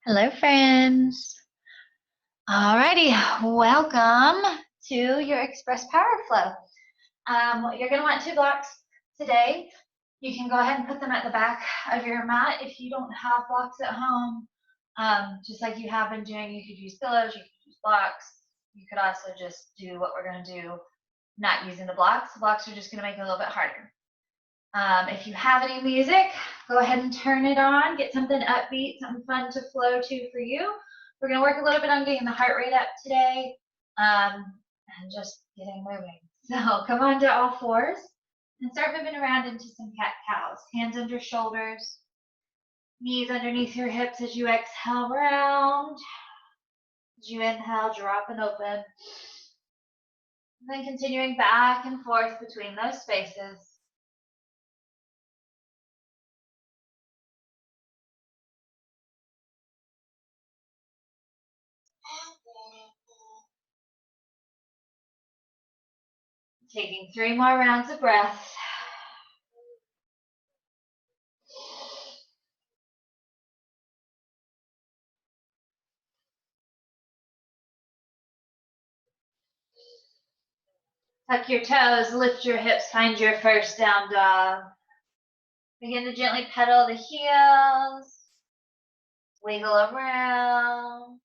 Hello, friends. Alrighty, welcome to your Express Power Flow. You're going to want 2 blocks today. You can go ahead and put them at the back of your mat if you don't have blocks at home. Just like you have been doing, you could use pillows, you could use blocks. You could also just do what we're going to do, not using the blocks. The blocks are just going to make it a little bit harder. If you have any music, go ahead and turn it on. Get something upbeat, something fun to flow to for you. We're going to work a little bit on getting the heart rate up today and just getting moving. So come on to all fours and start moving around into some cat-cows. Hands under shoulders, knees underneath your hips as you exhale round. As you inhale, drop and open. And then continuing back and forth between those spaces. Taking 3 more rounds of breath. Tuck your toes, lift your hips, find your first down dog. Begin to gently pedal the heels, wiggle around.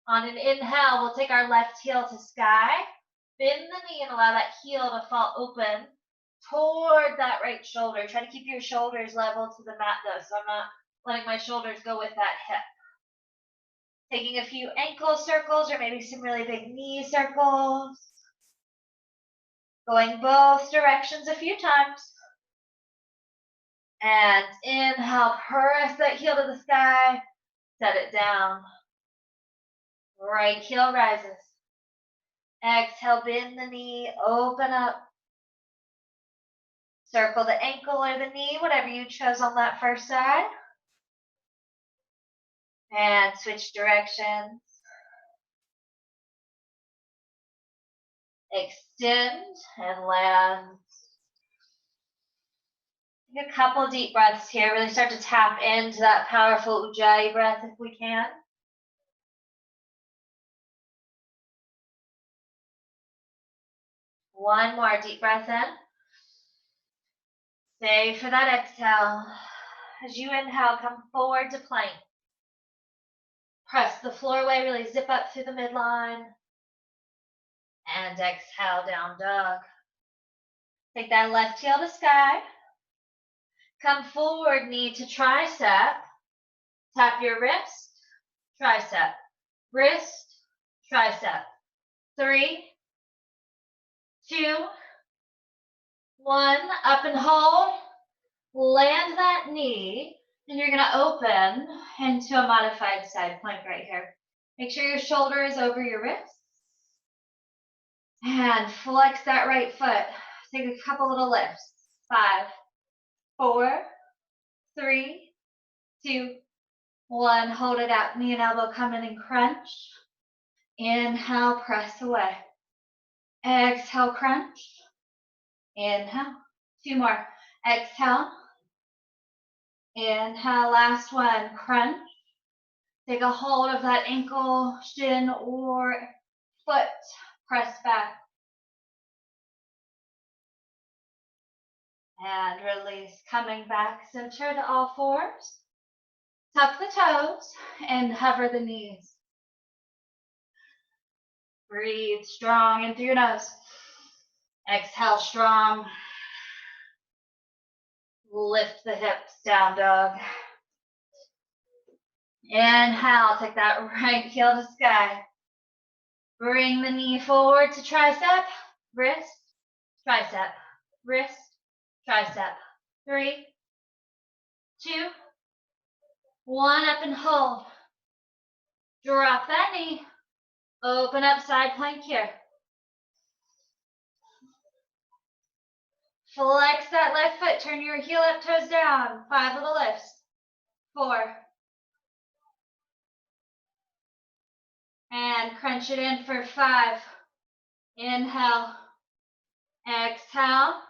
On an inhale, we'll take our left heel to sky, bend the knee and allow that heel to fall open toward that right shoulder. Try to keep your shoulders level to the mat though, so I'm not letting my shoulders go with that hip. Taking a few ankle circles or maybe some really big knee circles. Going both directions a few times. And inhale, press that heel to the sky, set it down. Right heel rises. Exhale, bend the knee, open up. Circle the ankle or the knee, whatever you chose on that first side. And switch directions. Extend and land. Take a couple deep breaths here. Really start to tap into that powerful Ujjayi breath if we can. One more deep breath in. Stay for that exhale. As you inhale, come forward to plank. Press the floor away, really zip up through the midline. And exhale, down dog. Take that left heel to sky. Come forward, knee to tricep. Tap your wrist, tricep, wrist, tricep. 3, 2, 1. Up and hold. Land that knee. And you're going to open into a modified side plank right here. Make sure your shoulder is over your wrists. And flex that right foot. Take a couple little lifts. 5, 4, 3, 2, 1. Hold it out. Knee and elbow come in and crunch. Inhale, press away. Exhale, crunch. Inhale. 2 more. Exhale. Inhale, last one. Crunch. Take a hold of that ankle, shin, or foot. Press back. And release. Coming back, center to all fours. Tuck the toes and hover the knees. Breathe strong in through your nose. Exhale strong. Lift the hips, down dog. Inhale, take that right heel to sky. Bring the knee forward to tricep, wrist, tricep, wrist, tricep. 3, 2, 1, up and hold. Drop that knee. Open up side plank here. Flex that left foot. Turn your heel up, toes down. 5 little lifts. 4. And crunch it in for 5. Inhale. Exhale.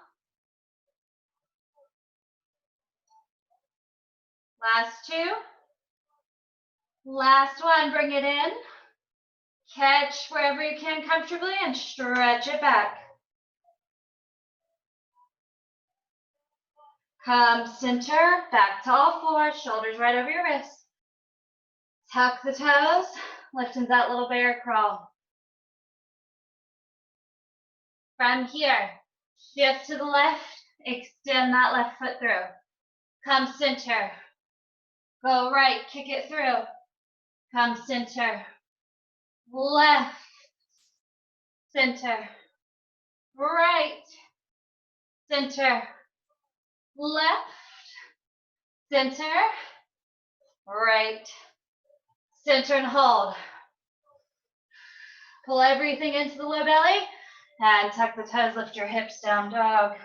Last 2. Last one, bring it in. Catch wherever you can comfortably and stretch it back. Come center, back to all fours, shoulders right over your wrists. Tuck the toes, lift into that little bear crawl. From here, shift to the left, extend that left foot through. Come center. Go right, kick it through. Come center. Left, center. Right, center. Left, center. Right, center and hold. Pull everything into the low belly and tuck the toes, lift your hips, down dog.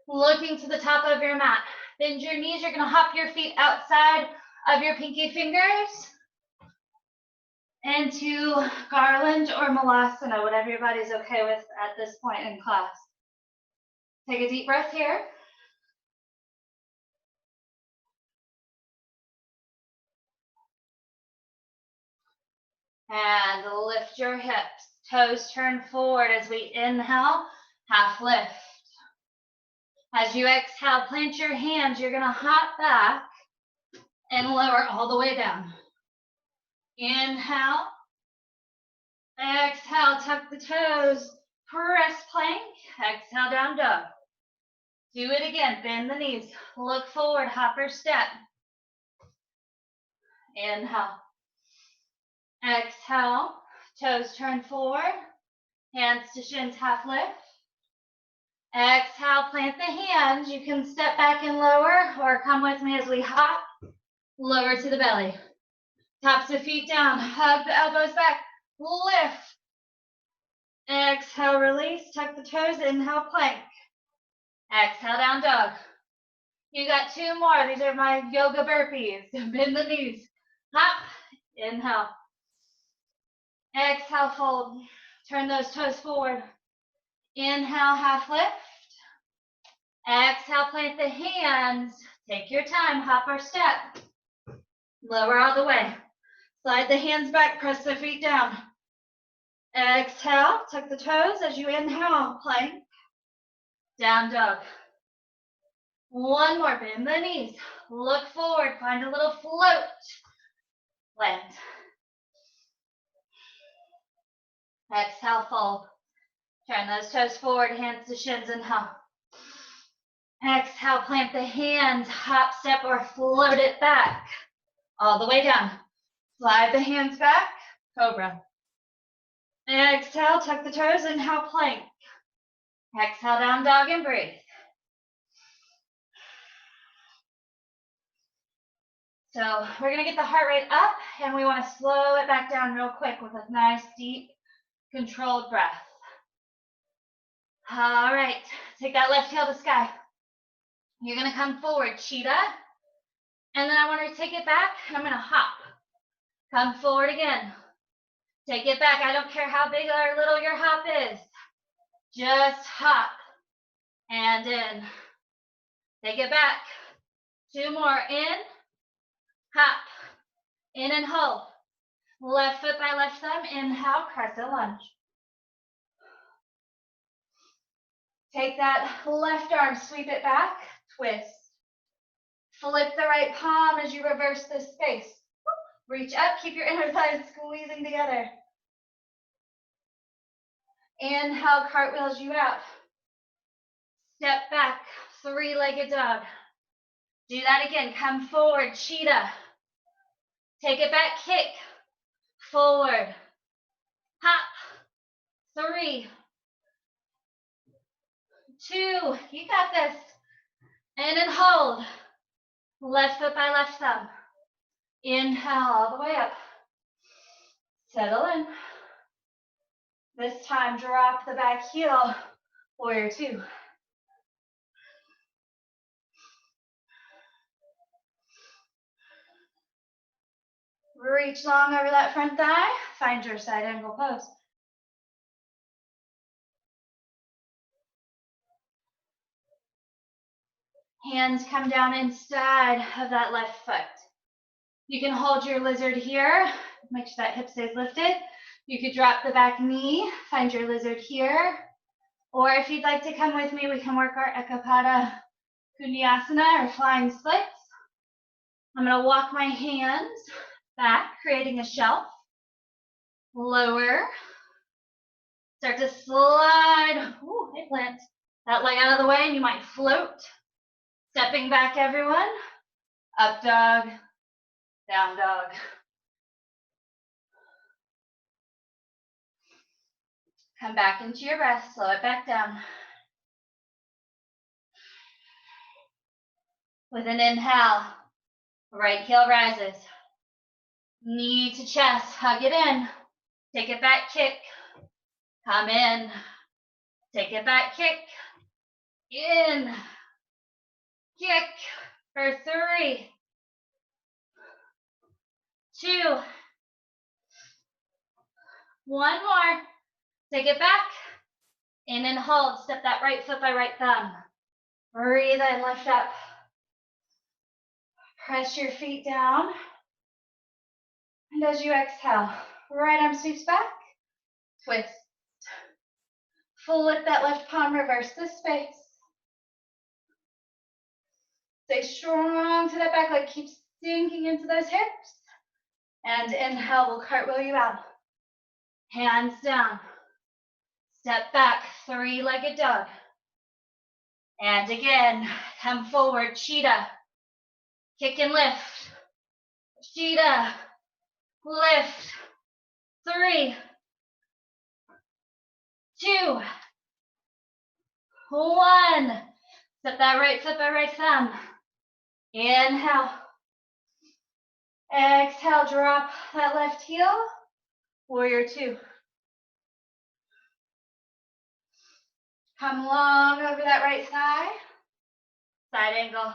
Looking to the top of your mat. Bend your knees, you're gonna hop your feet outside of your pinky fingers into garland or malasana, whatever your body's okay with at this point in class. Take a deep breath here. And lift your hips. Toes turn forward as we inhale, half lift. As you exhale, plant your hands. You're gonna hop back and lower all the way down. Inhale. Exhale, tuck the toes. Press plank. Exhale, down dog. Do it again. Bend the knees. Look forward, hopper step. Inhale. Exhale. Toes turn forward. Hands to shins, half lift. Exhale, plant the hands. You can step back and lower or come with me as we hop. Lower to the belly. Tops of feet down. Hug the elbows back. Lift. Exhale, release. Tuck the toes. Inhale, plank. Exhale, down dog. You got two more. These are my yoga burpees. Bend the knees. Hop. Inhale. Exhale, fold. Turn those toes forward. Inhale, half lift. Exhale, plant the hands. Take your time, hop or step. Lower all the way. Slide the hands back, press the feet down. Exhale, tuck the toes as you inhale, plank. Down dog. One more, bend the knees. Look forward, find a little float. Land. Exhale, fold. Turn those toes forward, hands to shins, inhale. Exhale, plant the hands, hop, step, or float it back. All the way down. Slide the hands back, cobra. Exhale, tuck the toes, inhale, plank. Exhale, down dog and breathe. So we're gonna get the heart rate up and we wanna slow it back down real quick with a nice, deep, controlled breath. All right, take that left heel to sky. You're gonna come forward, cheetah. And then I want to take it back and I'm gonna hop. Come forward again. Take it back. I don't care how big or little your hop is. Just hop and in. Take it back. Two more. In, hop, in and hold. Left foot by left thumb. Inhale, crescent lunge. Take that left arm, sweep it back, twist. Flip the right palm as you reverse this space. Reach up, keep your inner thighs squeezing together. Inhale, cartwheels you out. Step back, three-legged dog. Do that again, come forward, cheetah. Take it back, kick, forward, hop, 3, 2, you got this. And then hold, left foot by left thumb. Inhale all the way up. Settle in. This time, drop the back heel, warrior 2. Reach long over that front thigh. Find your side angle pose. Hands come down inside of that left foot. You can hold your lizard here. Make sure that hip stays lifted. You could drop the back knee, find your lizard here. Or if you'd like to come with me, we can work our Ekapada Kunyasana or flying splits. I'm going to walk my hands back, creating a shelf. Lower. Start to slide. Ooh, hip plant. That leg out of the way and you might float. Stepping back, everyone. Up dog, down dog. Come back into your breath, slow it back down. With an inhale, right heel rises. Knee to chest, hug it in. Take it back, kick. Come in. Take it back, kick. In. Kick for 3, 2, 1 more. Take it back. In and hold. Step that right foot by right thumb. Breathe in, lift up. Press your feet down. And as you exhale, right arm sweeps back. Twist. Flip that left palm, reverse the space. Stay strong to that back leg. Keep sinking into those hips. And inhale, we'll cartwheel you out. Hands down. Step back, 3-legged dog. And again, come forward, cheetah. Kick and lift. Cheetah. Lift. 3, 2, 1. Step that right foot by right thumb. Inhale. Exhale, drop that left heel. Warrior 2. Come long over that right thigh. Side angle.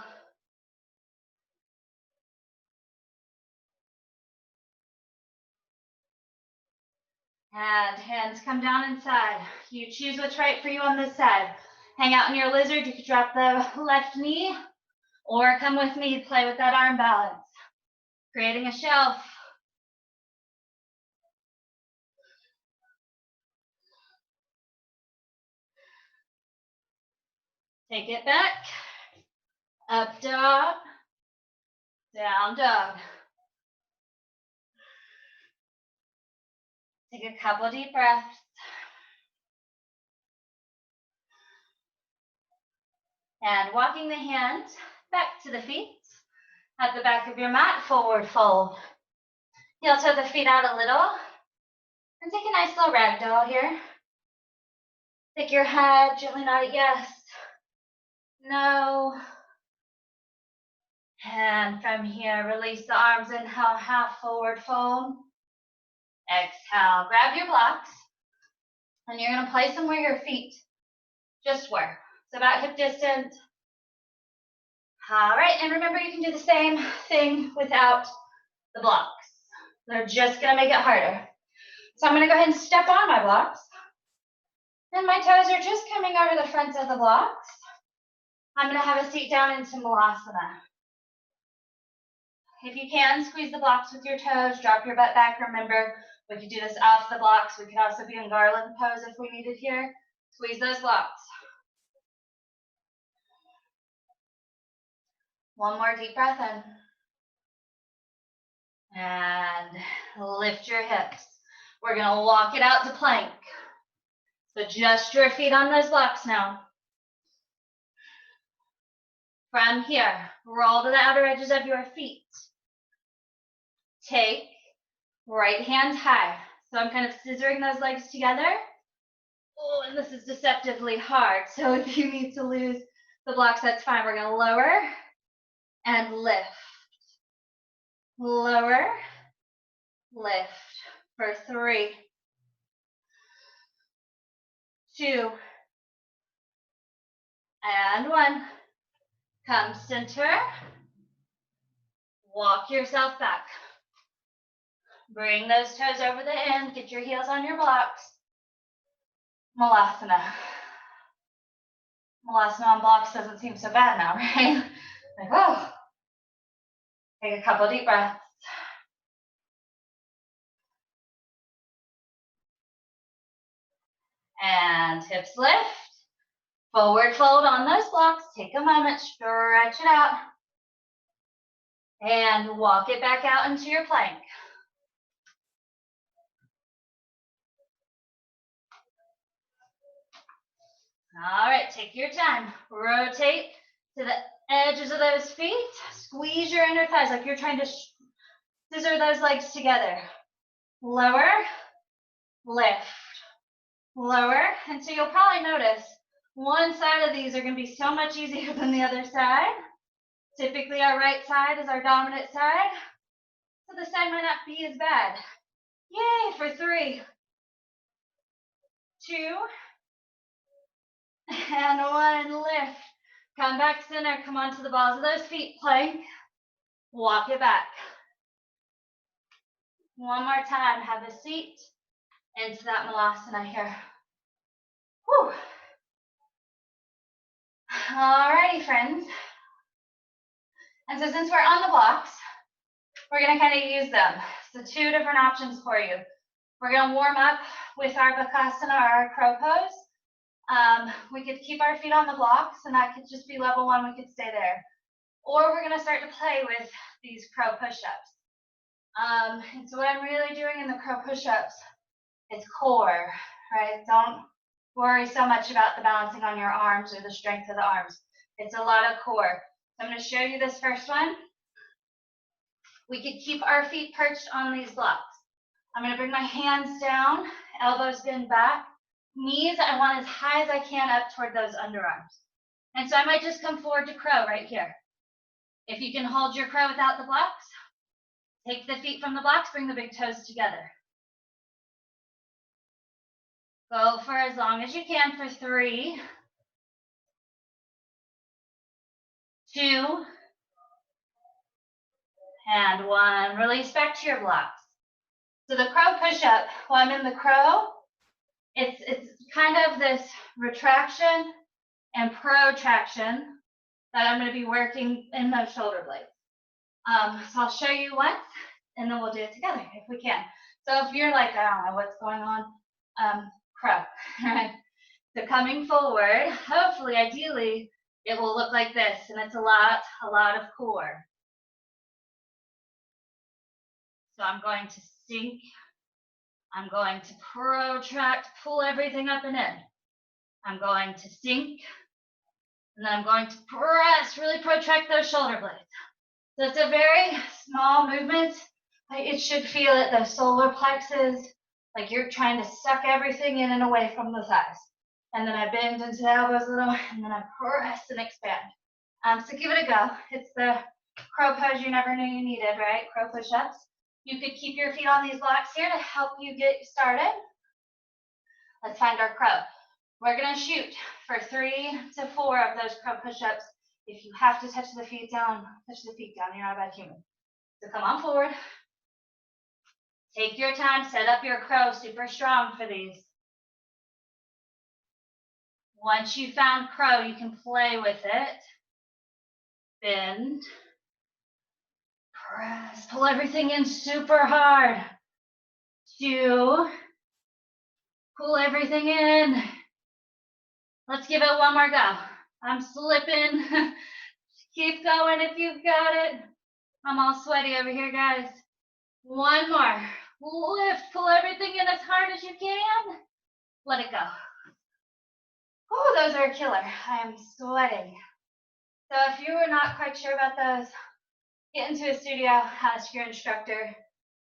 And hands come down inside. You choose what's right for you on this side. Hang out in your lizard. You could drop the left knee or come with me, play with that arm balance. Creating a shelf. Take it back. Up dog. Down dog. Take a couple deep breaths. And walking the hands back to the feet. At the back of your mat, forward fold. Heel toe the feet out a little. And take a nice little ragdoll here. Take your head, gently nod it yes, no. And from here, release the arms, inhale, half forward fold. Exhale, grab your blocks. And you're gonna place them where your feet just were. So about hip distance. All right, and remember you can do the same thing without the blocks. They're just gonna make it harder. So I'm gonna go ahead and step on my blocks. And my toes are just coming over the front of the blocks. I'm gonna have a seat down into Malasana. If you can, squeeze the blocks with your toes, drop your butt back. Remember, we could do this off the blocks. We could also be in garland pose if we needed here. Squeeze those blocks. One more deep breath in. And lift your hips. We're gonna walk it out to plank. So just your feet on those blocks now. From here, roll to the outer edges of your feet. Take right hand high. So I'm kind of scissoring those legs together. Oh, and this is deceptively hard. So if you need to lose the blocks, that's fine. We're gonna lower and lift. Lower, lift for 3, 2, and 1. Come center. Walk yourself back. Bring those toes over the end. Get your heels on your blocks. Malasana. Malasana on blocks doesn't seem so bad now, right? Like, oh, take a couple deep breaths. And hips lift. Forward fold on those blocks. Take a moment, stretch it out. And walk it back out into your plank. All right, take your time. Rotate to the edges of those feet. Squeeze your inner thighs like you're trying to scissor those legs together. Lower, lift, lower. And so you'll probably notice one side of these are going to be so much easier than the other side. Typically, our right side is our dominant side, so the side might not be as bad. Yay, for 3, 2, and 1, lift. Come back center, come onto the balls of those feet, plank. Walk it back. One more time, have a seat into that Malasana here. Whew. Alrighty, friends. And so since we're on the blocks, we're gonna kind of use them. So 2 different options for you. We're gonna warm up with our Bakasana or our crow pose. We could keep our feet on the blocks and that could just be level 1, we could stay there. Or we're gonna start to play with these crow push-ups. And so what I'm really doing in the crow push-ups is core, right? Don't worry so much about the balancing on your arms or the strength of the arms. It's a lot of core. So I'm gonna show you this first one. We could keep our feet perched on these blocks. I'm gonna bring my hands down, elbows bend back. Knees, I want as high as I can up toward those underarms. And so I might just come forward to crow right here. If you can hold your crow without the blocks, take the feet from the blocks, bring the big toes together. Go for as long as you can for 3, 2, and 1. Release back to your blocks. So the crow push-up, while I'm in the crow, it's kind of this retraction and protraction that I'm going to be working in those shoulder blades. So I'll show you once, and then we'll do it together if we can. So if you're like, I don't know what's going on, crow, right? So coming forward, hopefully, ideally, it will look like this, and it's a lot of core. So I'm going to sink. I'm going to protract, pull everything up and in. I'm going to sink, and then I'm going to press, really protract those shoulder blades. So it's a very small movement. It should feel it, those solar plexus, like you're trying to suck everything in and away from the thighs. And then I bend into the elbows a little, and then I press and expand. So give it a go. It's the crow pose you never knew you needed, right? Crow push-ups. You could keep your feet on these blocks here to help you get started. Let's find our crow. We're gonna shoot for 3 to 4 of those crow push-ups. If you have to touch the feet down, you're not a bad human. So come on forward. Take your time, set up your crow, super strong for these. Once you found crow, you can play with it. Bend. Press, pull everything in super hard. 2, pull everything in. Let's give it one more go. I'm slipping. Keep going if you've got it. I'm all sweaty over here, guys. One more. Lift, pull everything in as hard as you can. Let it go. Oh, those are a killer. I am sweating. So if you were not quite sure about those, get into a studio, ask your instructor.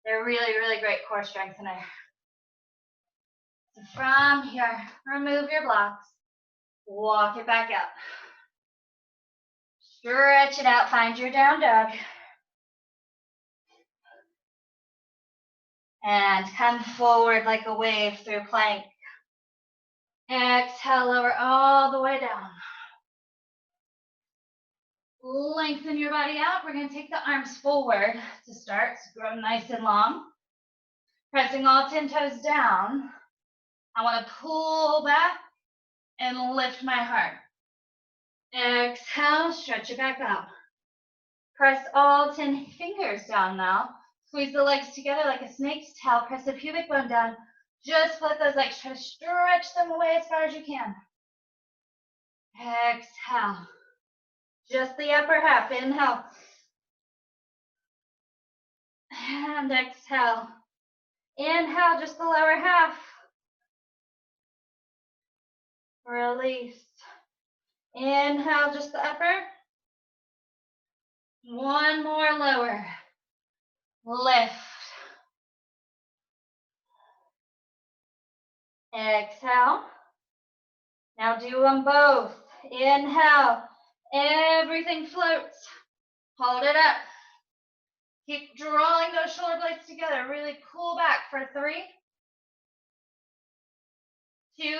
They're really, really great core strengthener. So from here, remove your blocks. Walk it back out. Stretch it out, find your down dog. And come forward like a wave through plank. Exhale, lower all the way down. Lengthen your body out. We're going to take the arms forward to start. So grow nice and long. Pressing all 10 toes down. I want to pull back and lift my heart. Exhale, stretch it back out. Press all 10 fingers down now. Squeeze the legs together like a snake's tail. Press the pubic bone down. Just flip those legs. Try to stretch them away as far as you can. Exhale. Just the upper half. Inhale. And exhale. Inhale, just the lower half. Release. Inhale, just the upper. One more lower. Lift. Exhale. Now do them both. Inhale. Everything floats. Hold it up. Keep drawing those shoulder blades together. Really pull back for 3, 2,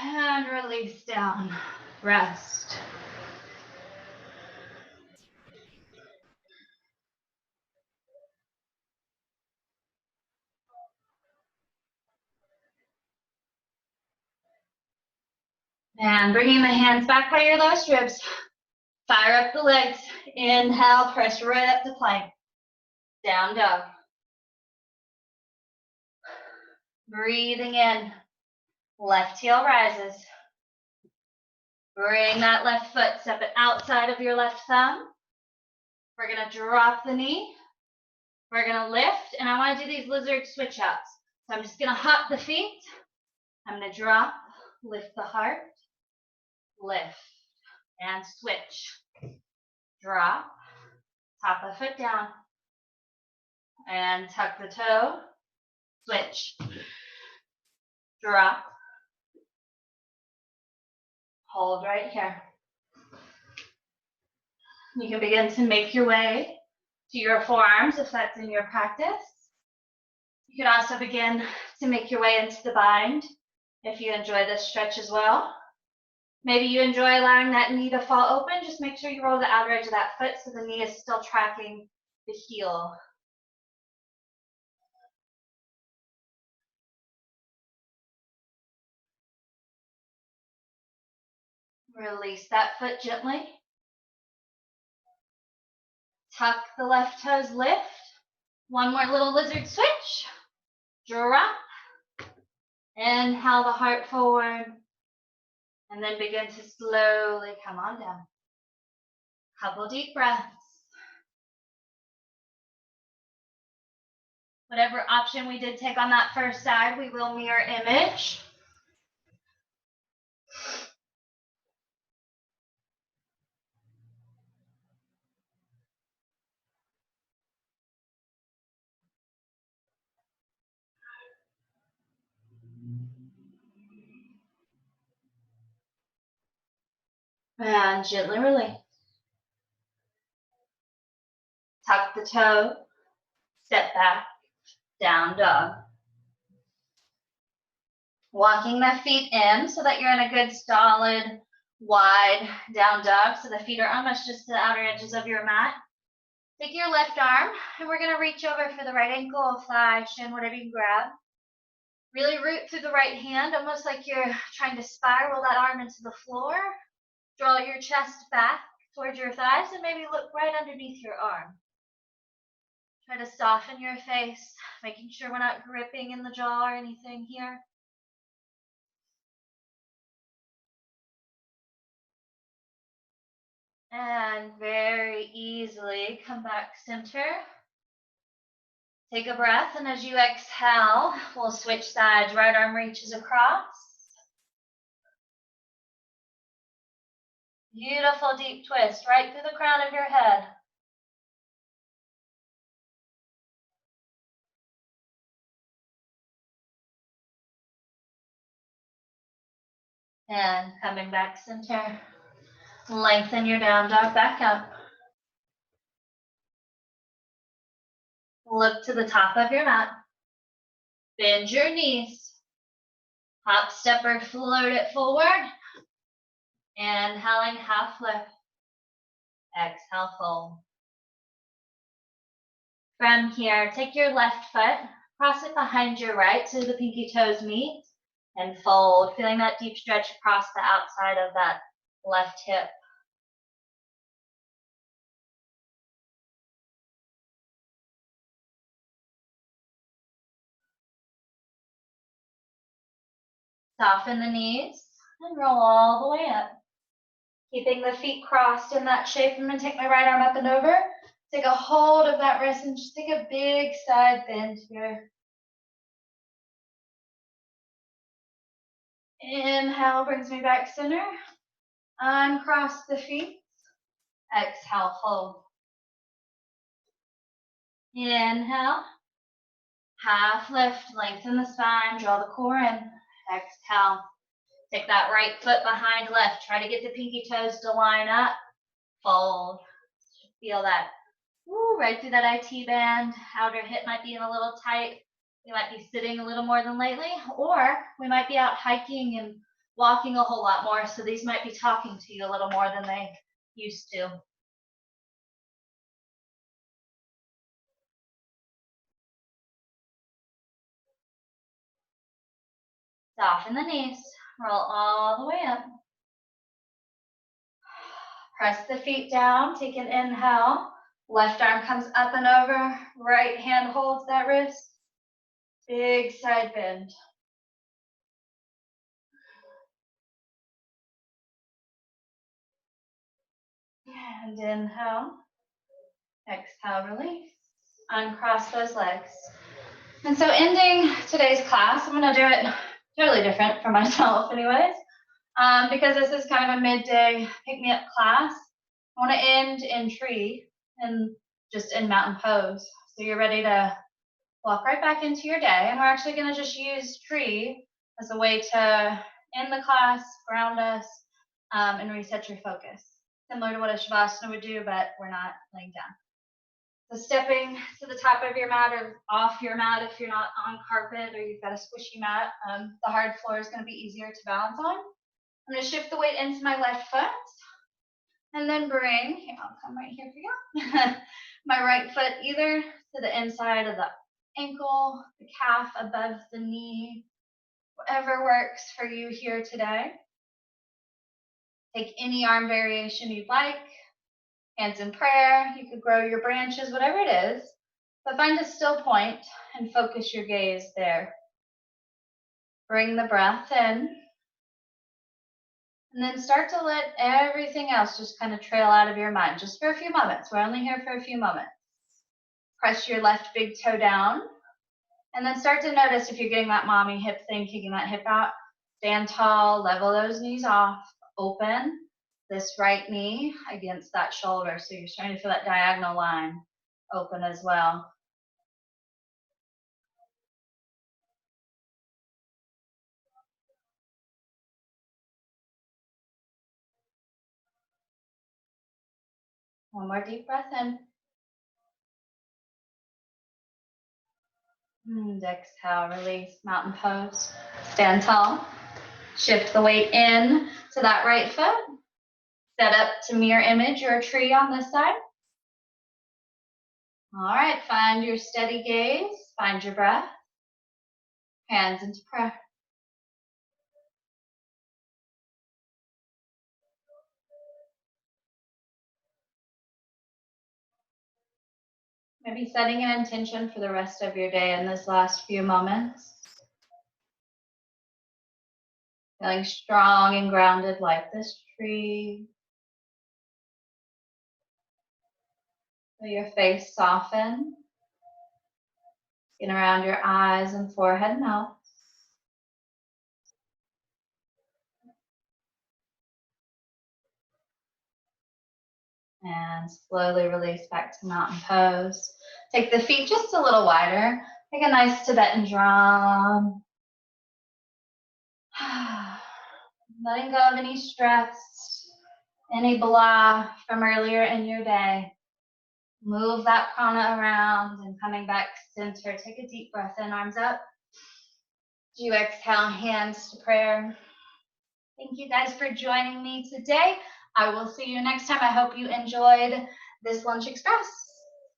and release down. Rest. And bringing the hands back by your lowest ribs. Fire up the legs. Inhale, press right up to plank. Down dog. Breathing in. Left heel rises. Bring that left foot, step it outside of your left thumb. We're going to drop the knee. We're going to lift, and I want to do these lizard switch outs. So I'm just going to hop the feet. I'm going to drop, lift the heart, lift, and switch. Drop, tap the foot down, and tuck the toe, switch. Drop, hold right here. You can begin to make your way to your forearms if that's in your practice. You can also begin to make your way into the bind if you enjoy this stretch as well. Maybe you enjoy allowing that knee to fall open. Just make sure you roll the outer edge of that foot so the knee is still tracking the heel. Release that foot gently. Tuck the left toes, lift. One more little lizard switch. Drop. Inhale the heart forward. And then begin to slowly come on down. Couple deep breaths. Whatever option we did take on that first side, we will mirror image. And gently release. Tuck the toe, step back, down dog. Walking the feet in so that you're in a good solid wide down dog, so the feet are almost just to the outer edges of your mat. Take your left arm and we're going to reach over for the right ankle, thigh, shin, whatever you can grab. Really root through the right hand, almost like you're trying to spiral that arm into the floor. Draw your chest back towards your thighs and maybe look right underneath your arm. Try to soften your face, making sure we're not gripping in the jaw or anything here. And very easily come back center. Take a breath, and as you exhale, we'll switch sides. Right arm reaches across. Beautiful deep twist right through the crown of your head. And coming back center. Lengthen your down dog back up. Look to the top of your mat. Bend your knees. Hop, step, or float it forward. Inhaling, half lift. Exhale, fold. From here, take your left foot, cross it behind your right so the pinky toes meet. And fold, feeling that deep stretch across the outside of that left hip. Soften the knees and roll all the way up. Keeping the feet crossed in that shape. I'm going to take my right arm up and over. Take a hold of that wrist and just take a big side bend here. Inhale brings me back center. Uncross the feet. Exhale, fold. Inhale. Half lift, lengthen the spine, draw the core in. Exhale. Take that right foot behind left. Try to get the pinky toes to line up. Fold. Feel that. Woo, right through that IT band. Outer hip might be in a little tight. We might be sitting a little more than lately, or we might be out hiking and walking a whole lot more, so these might be talking to you a little more than they used to. Soften the knees. Roll all the way up. Press the feet down. Take an inhale. Left arm comes up and over. Right hand holds that wrist. Big side bend. And inhale. Exhale, release. Uncross those legs. And so ending today's class, I'm going to do it totally different for myself anyways, because this is kind of a midday pick-me-up class. I want to end in tree and just in mountain pose. So you're ready to walk right back into your day. And we're actually going to just use tree as a way to end the class, ground us, and reset your focus. Similar to what a Shavasana would do, but we're not laying down. So stepping to the top of your mat or off your mat if you're not on carpet or you've got a squishy mat, the hard floor is going to be easier to balance on. I'm going to shift the weight into my left foot and then bring, here, I'll come right here for you, my right foot either to the inside of the ankle, the calf above the knee, whatever works for you here today. Take any arm variation you'd like. Hands in prayer, you could grow your branches, whatever it is, but find a still point and focus your gaze there. Bring the breath in, and then start to let everything else just kind of trail out of your mind, just for a few moments. We're only here for a few moments. Press your left big toe down, and then start to notice if you're getting that mommy hip thing, kicking that hip out. Stand tall, level those knees off, open this right knee against that shoulder. So you're starting to feel that diagonal line open as well. One more deep breath in. And exhale, release, mountain pose. Stand tall. Shift the weight in to that right foot. Set up to mirror image your tree on this side. All right, find your steady gaze, find your breath. Hands into prayer. Maybe setting an intention for the rest of your day in this last few moments. Feeling strong and grounded like this tree. Feel your face soften. Skin around your eyes and forehead melts. And slowly release back to mountain pose. Take the feet just a little wider. Make a nice Tibetan drum. Letting go of any stress, any blah from earlier in your day. Move that prana around and coming back center. Take a deep breath in, arms up. Do you exhale, hands to prayer. Thank you guys for joining me today. I will see you next time. I hope you enjoyed this Lunch Express.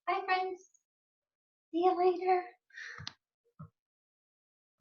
Bye, friends. See you later.